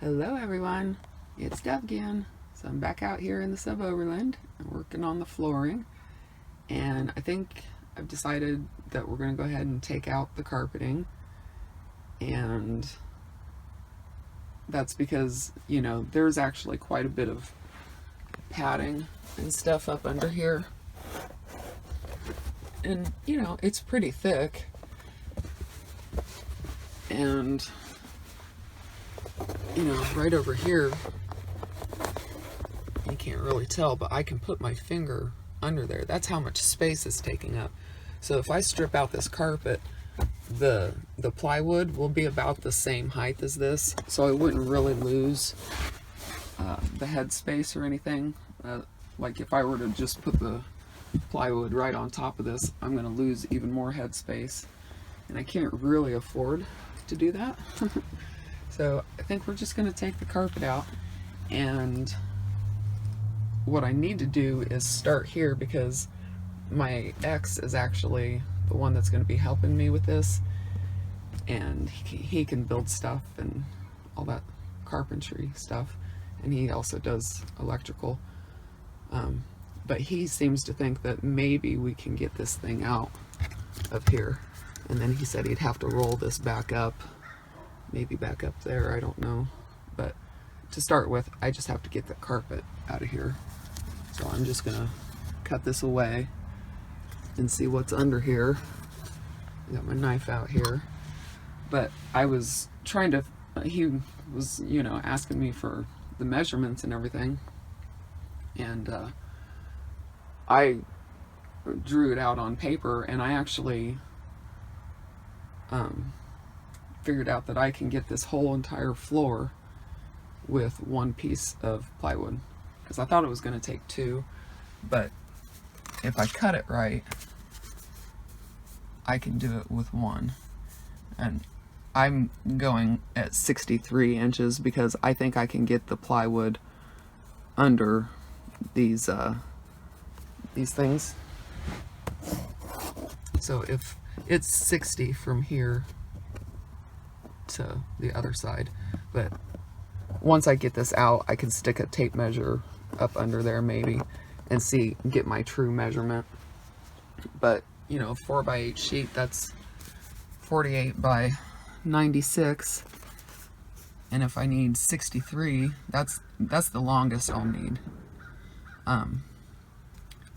Hello everyone, it's Deb again. So I'm back out here in the Suboverland and working on the flooring, and I think I've decided that we're going to go ahead and take out the carpeting, and that's because, you know, there's actually quite a bit of padding and stuff up under here, and you know, it's pretty thick, and you know, right over here, you can't really tell, but I can put my finger under there. That's how much space it's taking up. So if I strip out this carpet, the plywood will be about the same height as this, so I wouldn't really lose the head space or anything. Like if I were to just put the plywood right on top of this, I'm going to lose even more head space, and I can't really afford to do that. So I think we're just going to take the carpet out, and what I need to do is start here because my ex is actually the one that's going to be helping me with this, and he can build stuff and all that carpentry stuff, and he also does electrical, but he seems to think that maybe we can get this thing out of here, and then he said he'd have to roll this back up, maybe back up there, I don't know. But to start with, I just have to get the carpet out of here. So I'm just gonna cut this away and see what's under here. I got my knife out here. But I was trying to, he was, you know, asking me for the measurements and everything. And I drew it out on paper, and I actually figured out that I can get this whole entire floor with one piece of plywood, because I thought it was going to take two, but if I cut it right, I can do it with one. And I'm going at 63 inches because I think I can get the plywood under these things. So if it's 60 from here to the other side, but once I get this out, I can stick a tape measure up under there maybe and get my true measurement. But you know, 4x8 sheet, that's 48 by 96, and if I need 63, that's the longest I'll need.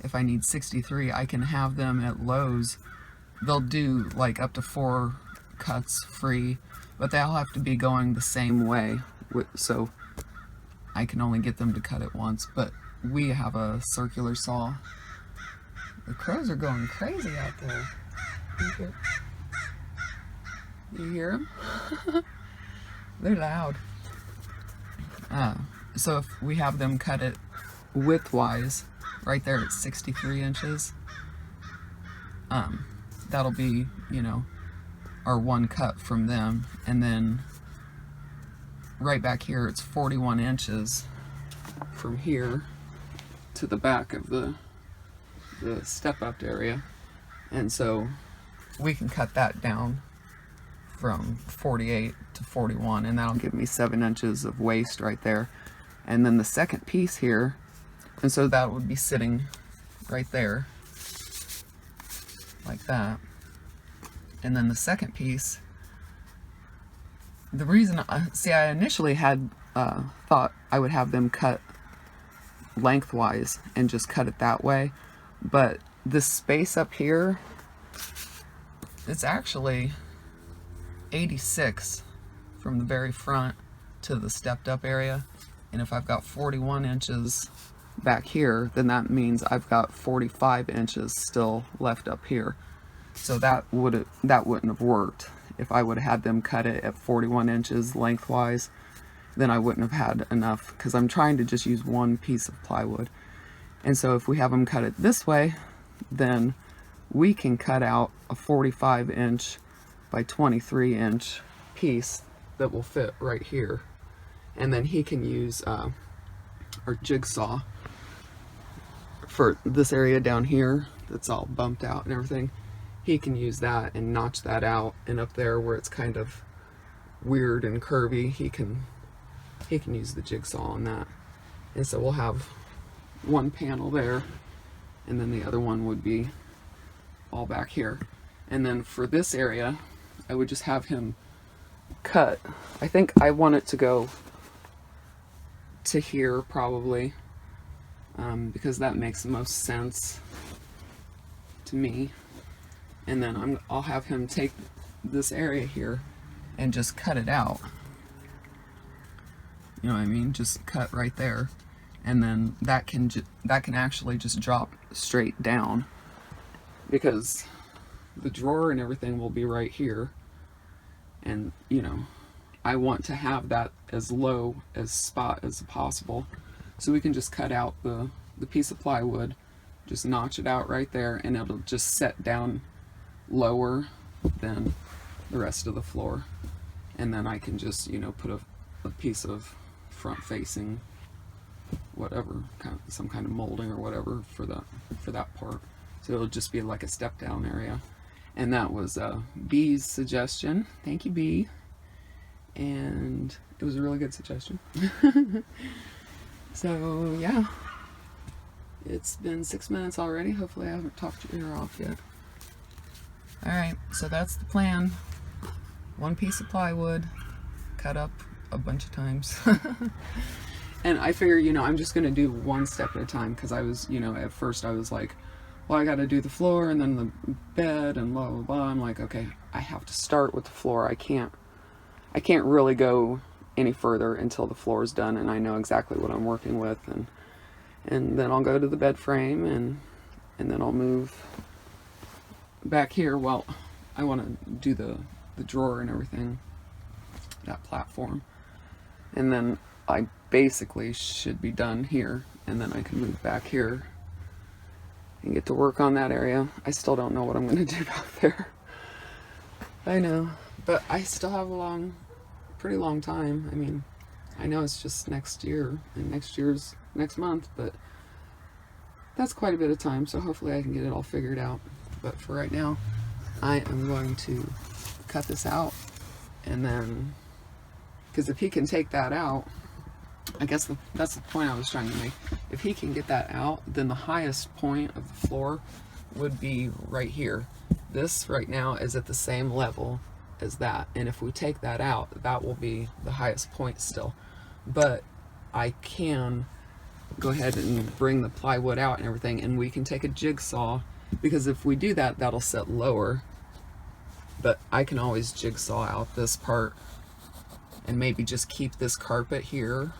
If I need 63, I can have them at Lowe's. They'll do like up to 4 cuts free, but they'll have to be going the same way, so I can only get them to cut it once. But we have a circular saw. The crows are going crazy out there. You hear them? They're loud. So if we have them cut it widthwise, right there at 63 inches, that'll be, you know, our one cut from them. And then right back here, it's 41 inches from here to the back of the step-up area, and so we can cut that down from 48 to 41, and that'll give me 7 inches of waste right there. And then the second piece here, and so that would be sitting right there like that. And then the second piece, the reason I initially had thought I would have them cut lengthwise and just cut it that way, but this space up here, it's actually 86 from the very front to the stepped up area, and if I've got 41 inches back here, then that means I've got 45 inches still left up here. So that wouldn't have worked. If I would have had them cut it at 41 inches lengthwise, then I wouldn't have had enough, because I'm trying to just use one piece of plywood. And so if we have them cut it this way, then we can cut out a 45 inch by 23 inch piece that will fit right here. And then he can use our jigsaw for this area down here that's all bumped out and everything. He can use that and notch that out, and up there where it's kind of weird and curvy, he can he can use the jigsaw on that. And so we'll have one panel there, and then the other one would be all back here. And then for this area, I would just have him cut. I think I want it to go to here probably, because that makes the most sense to me. And then I'll have him take this area here and just cut it out. You know what I mean? Just cut right there, and then that can actually just drop straight down, because the drawer and everything will be right here. And you know, I want to have that as low as spot as possible, so we can just cut out the piece of plywood, just notch it out right there, and it'll just set down lower than the rest of the floor. And then I can just, you know, put a piece of front facing whatever, some kind of molding or whatever for that part. So it'll just be like a step down area. And that was B's suggestion. Thank you, B. And it was a really good suggestion. So yeah, it's been 6 minutes already. Hopefully I haven't talked your ear off yet. Alright, so that's the plan. One piece of plywood, cut up a bunch of times. And I figure, you know, I'm just going to do one step at a time, because I was, you know, at first I was like, well, I got to do the floor and then the bed and blah, blah, blah. I'm like, okay, I have to start with the floor. I can't really go any further until the floor is done and I know exactly what I'm working with. And then I'll go to the bed frame, and then I'll move back here. Well, I want to do the drawer and everything, that platform. And then I basically should be done here, and then I can move back here and get to work on that area. I still don't know what I'm going to do back there. I know, but I still have a pretty long time. I mean, I know it's just next year, and next year's next month, but that's quite a bit of time, so hopefully I can get it all figured out. But for right now, I am going to cut this out, and then, because if he can take that out, I guess that's the point I was trying to make. If he can get that out, then the highest point of the floor would be right here. This right now is at the same level as that, and if we take that out, that will be the highest point still. But I can go ahead and bring the plywood out and everything, and we can take a jigsaw, because if we do that, that'll set lower. But I can always jigsaw out this part and maybe just keep this carpet here.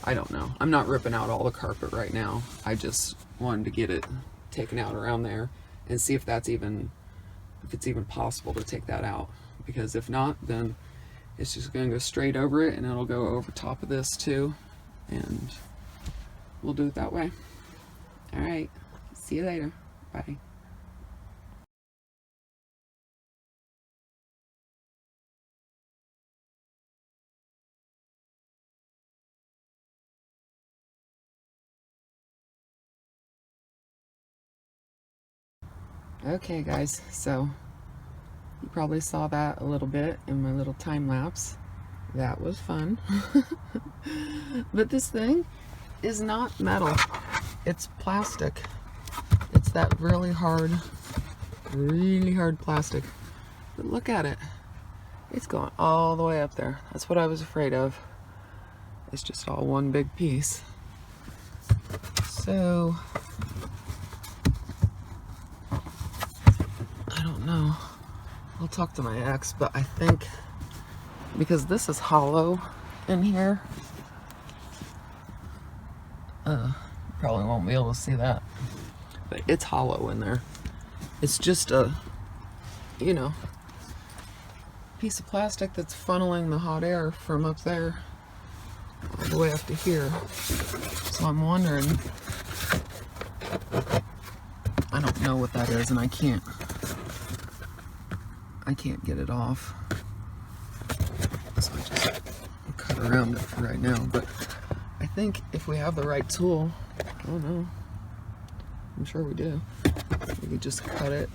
I don't know. I'm not ripping out all the carpet right now. I just wanted to get it taken out around there and see if it's even possible to take that out. Because if not, then it's just going to go straight over it, and it'll go over top of this too. And we'll do it that way. All right. See you later. Bye. Okay guys, so you probably saw that a little bit in my little time lapse. That was fun. But this thing is not metal, it's plastic. It's that really hard plastic. But look at it, it's going all the way up there. That's what I was afraid of. It's just all one big piece. So no, I'll talk to my ex, but I think because this is hollow in here, probably won't be able to see that, but it's hollow in there. It's just a, you know, piece of plastic that's funneling the hot air from up there all the way up to here. So I'm wondering, I don't know what that is, and I can't get it off, so I just cut around it for right now. But I think if we have the right tool, I don't know, I'm sure we do, we could just cut it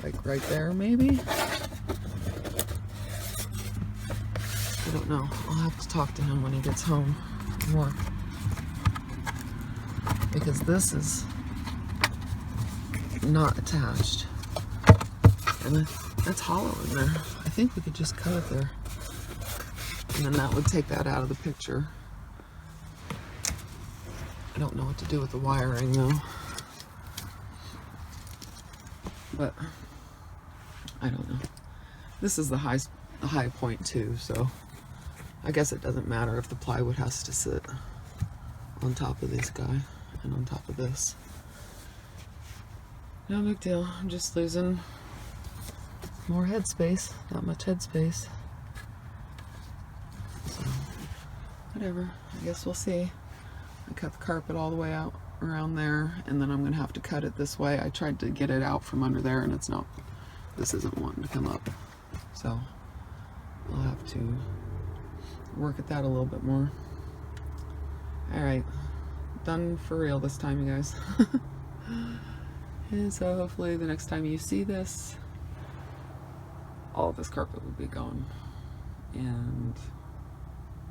like right there maybe. I don't know. I'll have to talk to him when he gets home from work. Because this is not attached. And it's hollow in there. I think we could just cut it there. And then that would take that out of the picture. I don't know what to do with the wiring though. But I don't know. This is the high point too, so I guess it doesn't matter if the plywood has to sit on top of this guy and on top of this. No big deal. I'm just losing more headspace. Not much headspace. So, whatever. I guess we'll see. I cut the carpet all the way out around there, and then I'm going to have to cut it this way. I tried to get it out from under there, and it's not. This isn't wanting to come up. So, I'll have to work at that a little bit more. Alright. Done for real this time, you guys. And so hopefully the next time you see this, all of this carpet will be gone and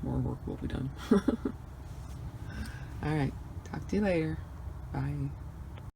more work will be done. Alright, talk to you later. Bye.